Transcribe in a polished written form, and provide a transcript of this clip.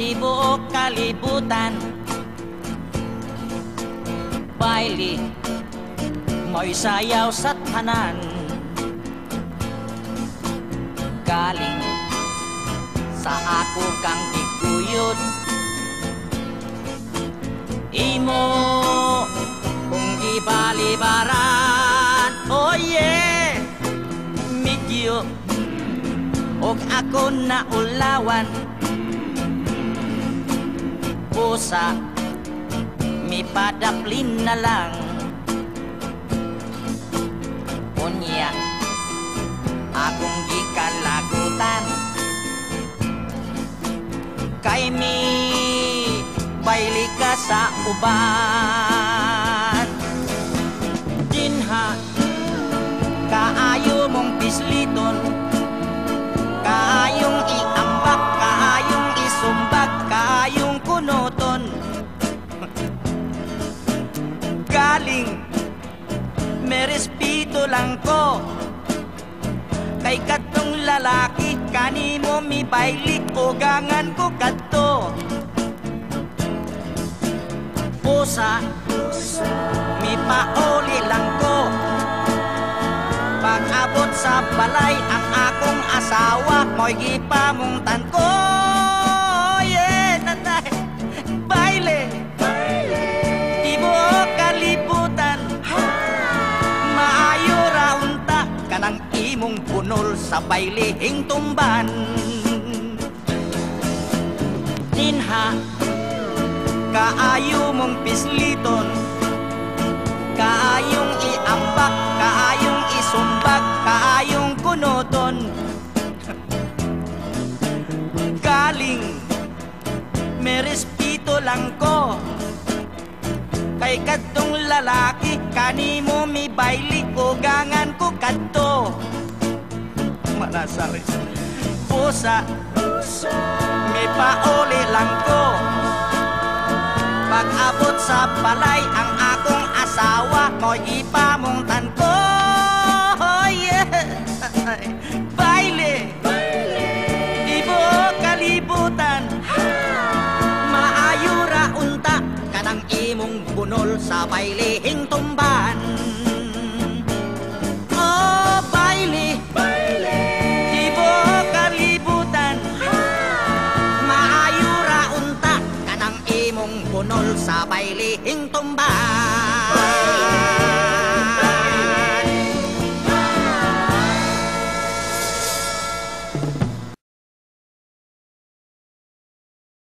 tibuok kalibutan. Baili, mo'y sayaw sa tanan. Galing sa ako kang giguyod, imo kung gibalibaran. Oh yeah, medyo og ako na ulawan. Pusa, mi padaplin na lang. Unya, akong gikalagutan. Kay mi baili ka sa uban. Dinha, kaayo mong pisliton, kaayong iambak, kaayong isumbag, kaayong kunoton. Galing, may respeto lang ko kay katong lalaki, kanimo mi bailik o gangan ko kadto. Pusa, mi pauli lang ko, pag-abot sa balay ang akong asawa, mo'y gipamungtan ko. Yeah, nanay, baile, tibuok kalibutan. Maayo raunta kanang imong bunol sa bailihing tumban. Dinha, kaayo mong pisliton, kaayong iambak, kaayong isumbag, kaayong kunoton. Galing, may respeto lang ko kay kadtong lalaki, kanimo mi baili o gangan ko kadto. Manasaris, pusa, may pauli lang ko, pag-abot sa balay ang akong asawa, mo'y ipamungtan ko. Yeah, baile, tibuok kalibutan. Maayo ra unta kanang imong bunol sa bailihing tumban. Oh, baile, tibuok kalibutan. Maayo ra unta kanang imong bunol sa bailihing tumban.